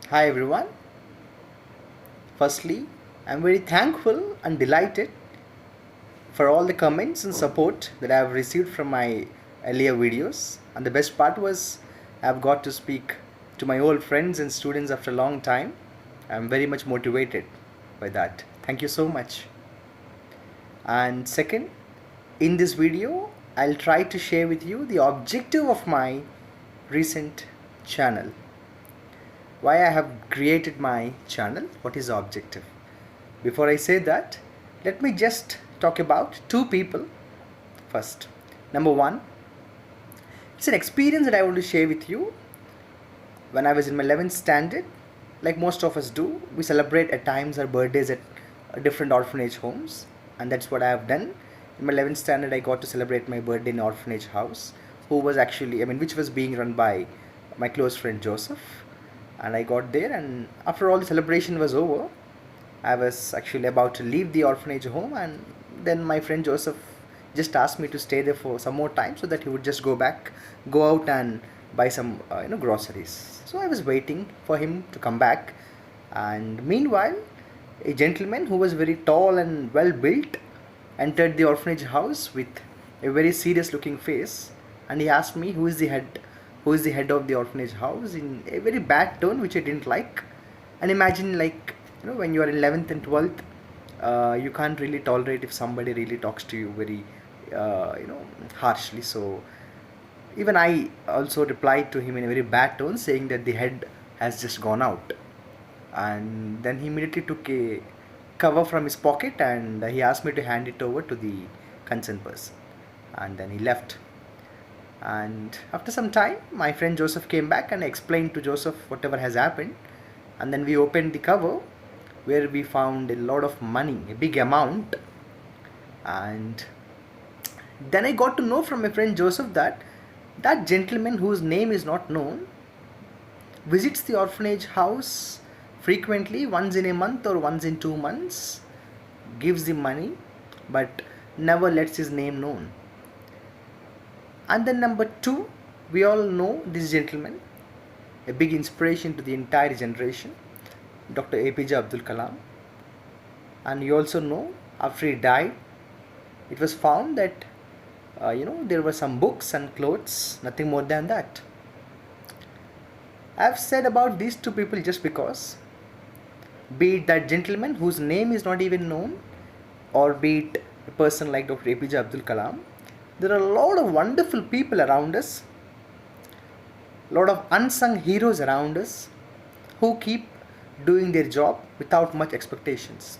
Hi everyone. Firstly, I'm very thankful and delighted for all the comments and support that I have received from my earlier videos. And the best part was I've got to speak to my old friends and students after a long time. I'm very much motivated by that. Thank you so much. And second, in this video, I'll try to share with you the objective of my recent channel. Why I have created my channel, what is the objective. Before I say that, let me just talk about two people first. Number one, it's an experience that I want to share with you. When I was in my 11th standard, like most of us do, we celebrate at times our birthdays at different orphanage homes, and that's what I have done. In my 11th standard, I got to celebrate my birthday in an orphanage house, who was actually, which was being run by my close friend Joseph. And I got there, and after all the celebration was over, I was actually about to leave the orphanage home, and then my friend Joseph just asked me to stay there for some more time so that he would just go out and buy some groceries. So I was waiting for him to come back, and meanwhile, a gentleman who was very tall and well built entered the orphanage house with a very serious looking face, and he asked me who is the head of the orphanage house, in a very bad tone which I didn't like. And imagine, like, when you are in 11th and 12th, you can't really tolerate if somebody really talks to you very harshly. So even I also replied to him in a very bad tone, saying that the head has just gone out. And then he immediately took a cover from his pocket, and he asked me to hand it over to the concerned person. And then he left. And after some time, my friend Joseph came back, and I explained to Joseph whatever has happened. And then we opened the cover, where we found a lot of money, a big amount. And then I got to know from my friend Joseph that that gentleman, whose name is not known, visits the orphanage house frequently, once in a month or once in 2 months, gives the money, but never lets his name known. And then number two, we all know this gentleman, a big inspiration to the entire generation, Dr. APJ Abdul Kalam. And you also know, after he died, it was found that there were some books and clothes, nothing more than that. I've said about these two people just because, be it that gentleman whose name is not even known, or be it a person like Dr. APJ Abdul Kalam, there are a lot of wonderful people around us, a lot of unsung heroes around us, who keep doing their job without much expectations.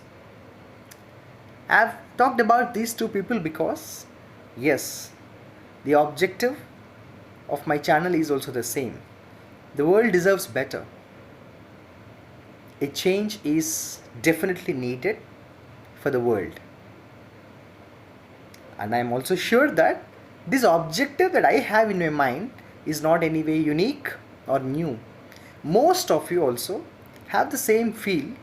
I've talked about these two people because, yes, the objective of my channel is also the same. The world deserves better. A change is definitely needed for the world. And I'm also sure that this objective that I have in my mind is not any way unique or new. Most of you also have the same feel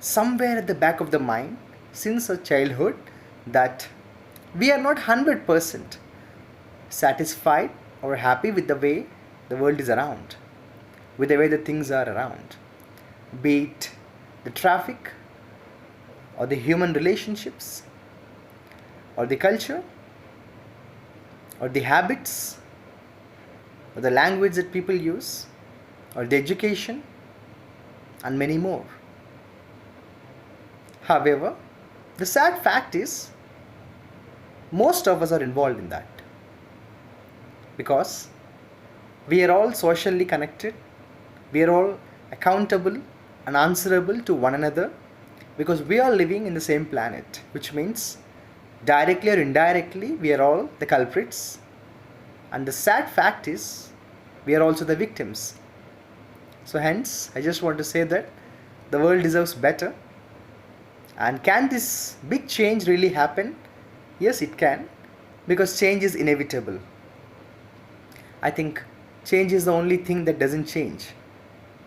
somewhere at the back of the mind since our childhood, that we are not 100% satisfied or happy with the way the world is around, with the way the things are around, be it the traffic or the human relationships or the culture or the habits or the language that people use or the education and many more. However, the sad fact is most of us are involved in that, because we are all socially connected, we are all accountable and answerable to one another, because we are living in the same planet, which means directly or indirectly we are all the culprits. And the sad fact is we are also the victims. So hence, I just want to say that the world deserves better. And can this big change really happen? Yes, it can, because change is inevitable. I think change is the only thing that doesn't change.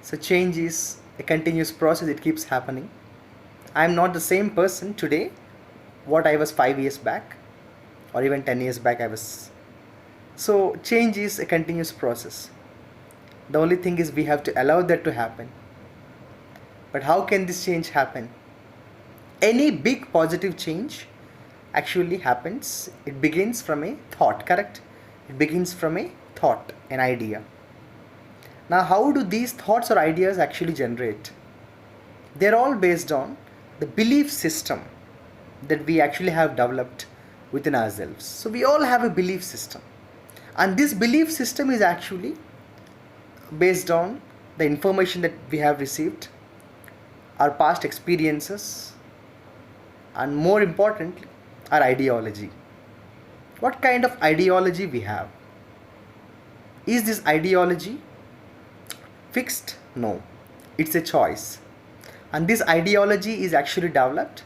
So change is a continuous process, it keeps happening. I am not the same person today what I was 5 years back, or even 10 years back I was. So change is a continuous process. The only thing is we have to allow that to happen. But how can this change happen? Any big positive change actually happens, it begins from a thought, correct? It begins from a thought, an idea. Now, how do these thoughts or ideas actually generate? They're all based on the belief system that we actually have developed within ourselves. So, we all have a belief system, and this belief system is actually based on the information that we have received, our past experiences, and more importantly, our ideology. What kind of ideology we have? Is this ideology fixed? No, it's a choice. And this ideology is actually developed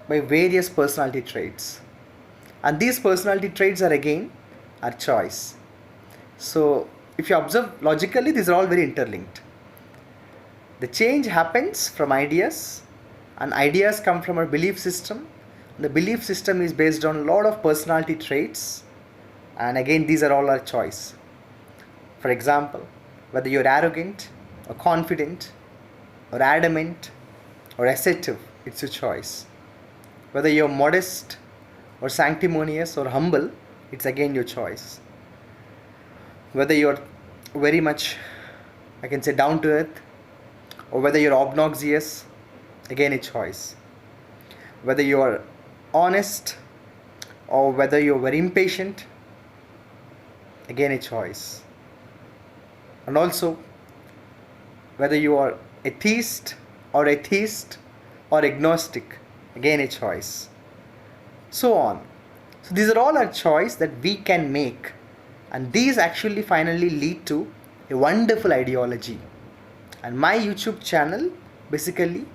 by various personality traits. And these personality traits are again our choice. So, if you observe logically, these are all very interlinked. The change happens from ideas, and ideas come from our belief system. The belief system is based on a lot of personality traits, and again, these are all our choice. For example, whether you're arrogant or confident or adamant or assertive, it's your choice. Whether you're modest or sanctimonious or humble, it's again your choice. Whether you're very much, I can say, down to earth, or whether you're obnoxious, again a choice. Whether you're honest or whether you're very impatient, again a choice. And also, whether you are atheist or agnostic, again a choice. So on. So these are all our choice that we can make, and these actually finally lead to a wonderful ideology. And my YouTube channel basically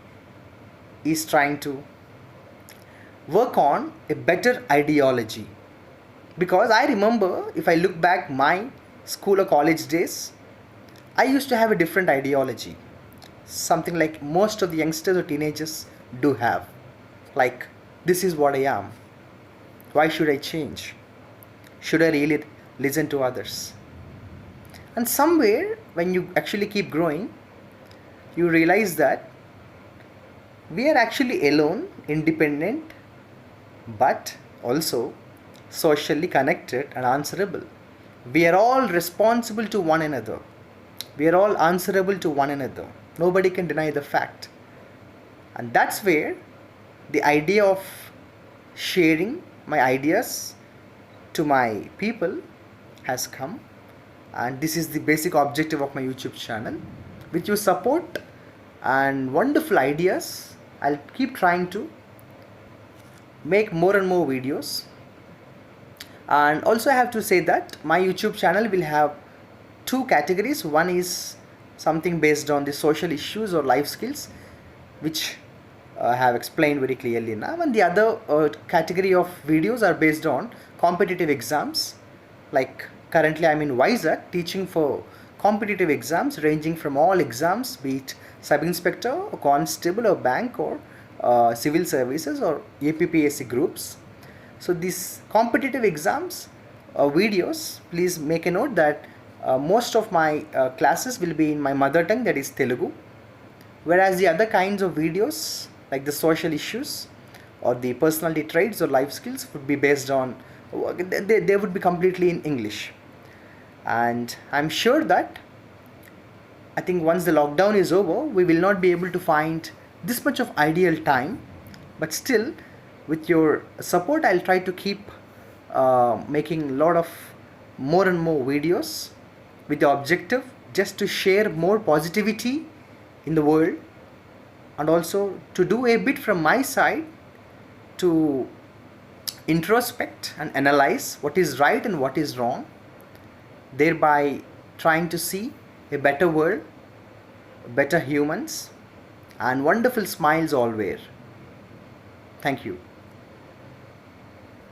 is trying to work on a better ideology, because I remember, if I look back my school or college days, I used to have a different ideology, something like most of the youngsters or teenagers do have, like, this is what I am, why should I change, should I really listen to others? And somewhere when you actually keep growing, you realize that we are actually alone, independent, but also socially connected and answerable. We are all responsible to one another. We are all answerable to one another. Nobody can deny the fact. And that's where the idea of sharing my ideas to my people has come. And this is the basic objective of my YouTube channel. With your support and wonderful ideas, I'll keep trying to make more and more videos. And also I have to say that my YouTube channel will have two categories. One is something based on the social issues or life skills, which I have explained very clearly now, and the other category of videos are based on competitive exams. Like currently I'm in Vizag teaching for competitive exams ranging from all exams, be it sub-inspector or constable or bank or civil services or APPSC groups. So these competitive exams videos, please make a note that most of my classes will be in my mother tongue, that is Telugu, whereas the other kinds of videos like the social issues or the personality traits or life skills would be based on, they would be completely in English. And I'm sure that I think once the lockdown is over, we will not be able to find this much of ideal time, but still with your support I'll try to keep making a lot of more and more videos with the objective just to share more positivity in the world, and also to do a bit from my side to introspect and analyze what is right and what is wrong, thereby trying to see a better world, better humans, and wonderful smiles all where. Thank you.